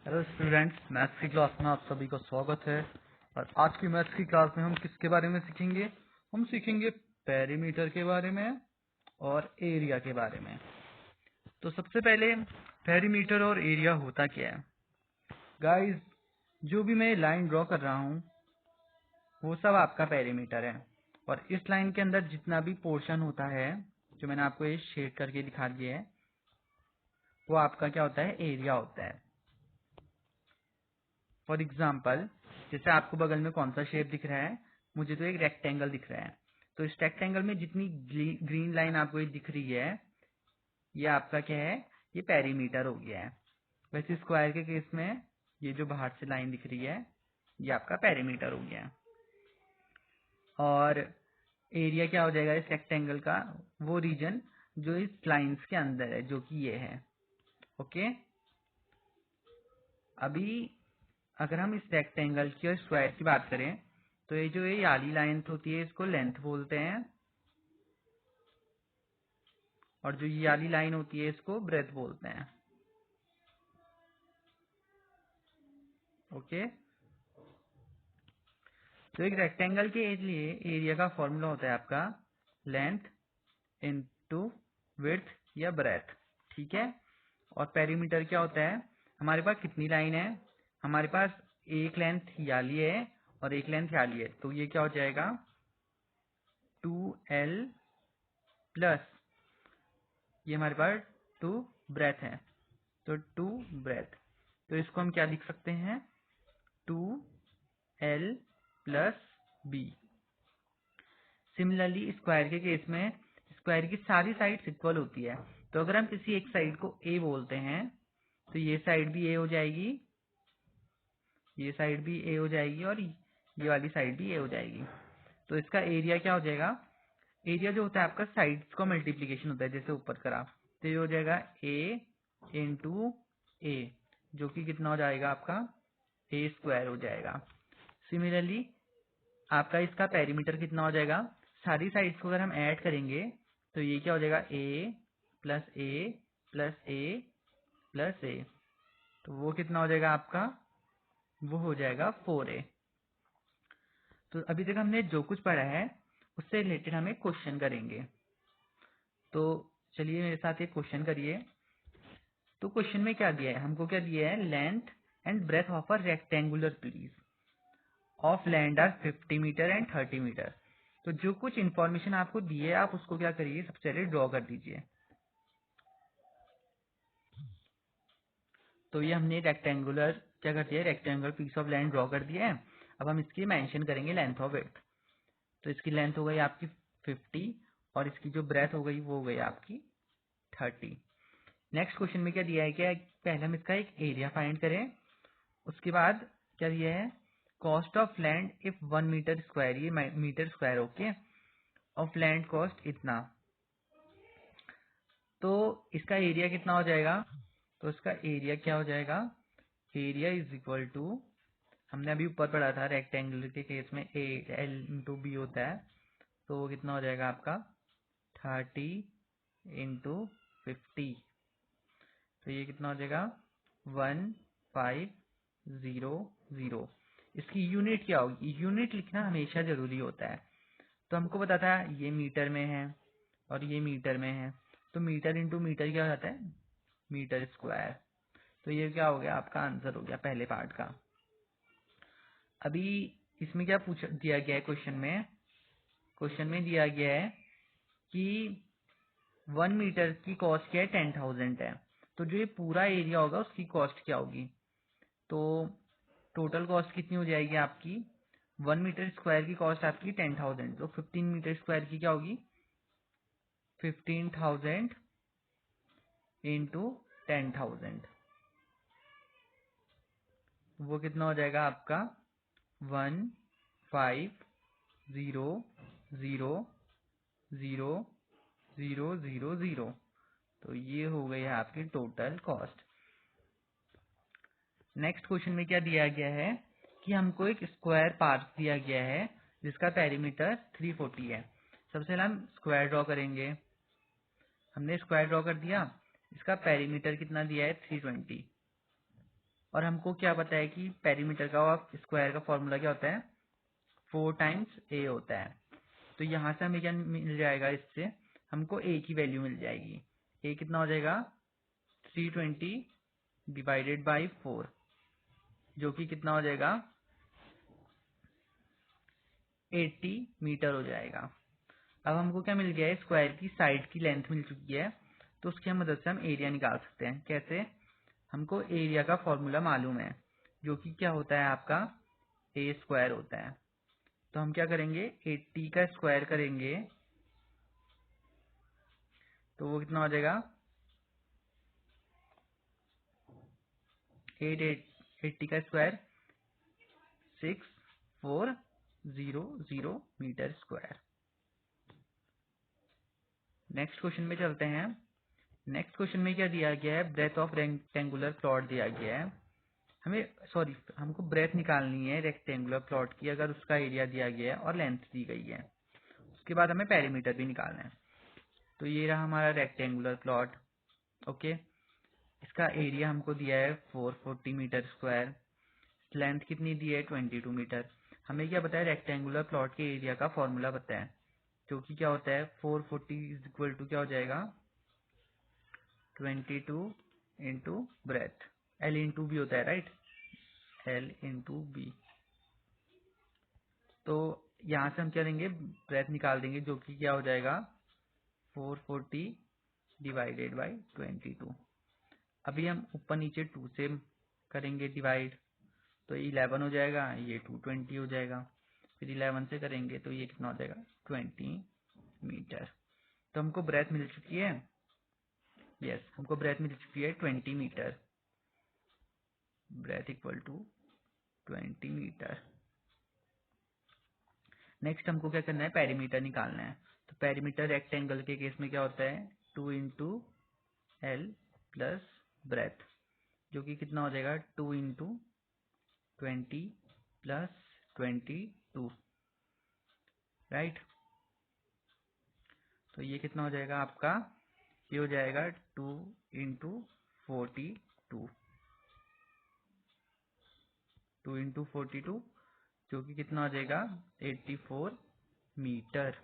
Hello students, maths की class में आप सभी का स्वागत है। और आज की मैथ्स की क्लास में हम किसके बारे में सीखेंगे? हम सीखेंगे पेरीमीटर के बारे में और एरिया के बारे में। तो सबसे पहले पेरीमीटर और एरिया होता क्या है? गाइस, जो भी मैं लाइन ड्रॉ कर रहा हूँ वो सब आपका पेरीमीटर है, और इस लाइन के अंदर जितना भी पोर्शन होता है जो मैंने आपको ये शेड करके दिखा दिया है वो आपका क्या होता है? एरिया होता है। फॉर एग्जाम्पल, जैसे आपको बगल में कौन सा शेप दिख रहा है? मुझे तो एक रेक्टेंगल दिख रहा है। तो इस रेक्टेंगल में जितनी ग्रीन लाइन आपको ये दिख रही है ये आपका क्या है? ये पेरीमीटर हो गया है। वैसे स्क्वायर के केस में ये जो बाहर से लाइन दिख रही है ये आपका पेरीमीटर हो गया है। और एरिया क्या हो जाएगा इस रेक्टेंगल का? वो रीजन जो इस लाइंस के अंदर है, जो कि ये है। ओके, अभी अगर हम इस रेक्टेंगल की और स्क्वायर की बात करें तो ये जो ये वाली लाइन होती है इसको लेंथ बोलते हैं, और जो ये वाली लाइन होती है इसको ब्रेथ बोलते हैं। ओके, तो एक रेक्टेंगल के लिए एरिया का फॉर्मूला होता है आपका लेंथ इनटू विड्थ या ब्रेथ। ठीक है, और पेरीमीटर क्या होता है? हमारे पास कितनी लाइन है? हमारे पास एक लेंथ याली है और एक लेंथ याली है, तो ये क्या हो जाएगा? 2L प्लस ये हमारे पास 2 ब्रेथ है, तो 2 ब्रेथ। तो इसको हम क्या लिख सकते हैं? 2L plus B। Similarly square के केस में स्क्वायर की सारी साइड्स इक्वल होती है, तो अगर हम किसी एक साइड को A बोलते हैं तो ये साइड भी A हो जाएगी, ये साइड भी A हो जाएगी, और ये वाली साइड भी A हो जाएगी। तो इसका एरिया क्या हो जाएगा? एरिया जो होता है आपका साइड्स का मल्टीप्लीकेशन होता है, जैसे ऊपर करा, तो ये हो जाएगा A इंटू A, जो कि कितना हो जाएगा आपका? A स्क्वायर हो जाएगा। सिमिलरली आपका इसका पेरीमीटर कितना हो जाएगा? सारी साइड्स को अगर हम ऐड करेंगे तो ये क्या हो जाएगा? A plus A plus A plus A, तो वो कितना हो जाएगा आपका? वो हो जाएगा 4A। तो अभी तक हमने जो कुछ पढ़ा है उससे रिलेटेड हम एक क्वेश्चन करेंगे। तो चलिए मेरे साथ एक क्वेश्चन करिए। तो क्वेश्चन में क्या दिया है? हमको क्या दिया है? Length and breadth of a rectangular piece of land are 50 metre and 30 metre. तो जो कुछ इन्फॉर्मेशन आपको दी है आप उसको क्या करिए? सबसे पहले ड्रॉ कर दीजिए। तो ये हमने रेक्टेंगुलर क्या कर दिया है? Rectangular piece of land draw कर दिया है। अब हम इसकी मेंशन करेंगे लेंथ ऑफ इट। तो इसकी लेंथ हो गई आपकी 50 और इसकी जो ब्रेथ हो गई वो हो गई आपकी 30। नेक्स्ट क्वेश्चन में क्या दिया है? क्या पहले हम इसका एक एरिया फाइंड करें, उसके बाद क्या दिया है? Cost of land if 1 metre square, ये metre square okay, of land cost इतना, तो इसका एरिया कितना हो जाएगा? तो इसका एरिया क्या हो जाएगा? एरिया इज इक्वल टू, हमने अभी ऊपर पढ़ा था रेक्टेंगुलर के केस में ए एल इंटू बी होता है, तो वो कितना हो जाएगा आपका? 30 इंटू 50, तो ये कितना हो जाएगा? 1500। इसकी यूनिट क्या होगी? यूनिट लिखना हमेशा जरूरी होता है। तो हमको पता था ये मीटर में है और ये मीटर में है, तो मीटर इंटू मीटर क्या हो जाता है? Metre square. तो ये क्या हो गया? आपका आंसर हो गया पहले पार्ट का। अभी इसमें क्या पूछ दिया गया है क्वेश्चन में? क्वेश्चन में दिया गया है कि 1 मीटर की कॉस्ट क्या है? 10,000 है। तो जो ये पूरा एरिया होगा उसकी कॉस्ट क्या होगी? तो टोटल कॉस्ट कितनी हो जाएगी आपकी? 1 मीटर स्क्वायर की कॉस्ट आपकी 10,000, तो 15 मीटर स्क्वायर की क्या होगी? 15,000 इंटू 10,000, वो कितना हो जाएगा आपका? 1500,000,000,000। तो ये हो गई है आपकी टोटल कॉस्ट। नेक्स्ट क्वेश्चन में क्या दिया गया है कि हमको एक स्क्वायर पार्क दिया गया है जिसका पेरीमीटर 340 है। सबसे पहले हम स्क्वायर ड्रॉ करेंगे। हमने स्क्वायर ड्रॉ कर दिया, इसका पेरीमीटर कितना दिया है? 320। और हमको क्या पता है कि पेरीमीटर का स्क्वायर का फॉर्मूला क्या होता है, 4 टाइम्स a होता है। तो यहाँ से हमें क्या मिल जाएगा, इससे हमको a की वैल्यू मिल जाएगी। a कितना हो जाएगा, 320 डिवाइडेड बाई 4, जो कि कितना हो जाएगा, 80 मीटर हो जाएगा। अब हमको क्या मिल गया है, स्क्वायर की साइड की लेंथ मिल चुकी है, तो उसकी मदद से हम एरिया निकाल सकते हैं। कैसे, हमको एरिया का फॉर्मूला मालूम है, जो कि क्या होता है आपका ए स्क्वायर होता है। तो हम क्या करेंगे, 80 का स्क्वायर करेंगे तो वो कितना हो जाएगा, 80 का square 6400 metre square. Next question में चलते हैं। नेक्स्ट क्वेश्चन में क्या दिया गया है, ब्रेथ ऑफ रेक्टेंगुलर प्लॉट दिया गया है। हमको ब्रेथ निकालनी है रेक्टेंगुलर प्लॉट की, अगर उसका एरिया दिया गया है और लेंथ दी गई है। उसके बाद हमें पेरीमीटर भी निकालना है। तो ये रहा हमारा रेक्टेंगुलर प्लॉट। ओके, इसका एरिया हमको दिया है 440 मीटर स्क्वायर, लेंथ कितनी दी है, 22 मीटर। हमें क्या पता है, रेक्टेंगुलर प्लॉट के एरिया का फॉर्मूला पता है, जो कि क्या होता है, 440 इज इक्वल टू क्या हो जाएगा, 22 into breadth, L into B होता है, राइट, एल इंटू बी। तो यहाँ से हम क्या देंगे, ब्रेथ निकाल देंगे, जो कि क्या हो जाएगा, 440 डिवाइडेड बाई 22। अभी हम ऊपर नीचे 2 से करेंगे डिवाइड, तो 11 हो जाएगा, ये 220 हो जाएगा। फिर 11 से करेंगे तो ये कितना हो जाएगा, 20 मीटर। तो हमको ब्रेथ मिल चुकी है, यस, हमको ब्रेथ मिल चुकी है 20 metre, breadth equal to 20 metre. Next हमको क्या करना है, पेरीमीटर निकालना है। तो पेरीमीटर रेक्टेंगल के केस में क्या होता है, 2 इंटू एल प्लस ब्रेथ, जो कि कितना हो जाएगा, 2 इंटू 20 प्लस 22, राइट। तो ये कितना हो जाएगा आपका, ये हो जाएगा 2 इंटू 42, 2 इंटू 42, जो कि कितना हो जाएगा, 84 मीटर।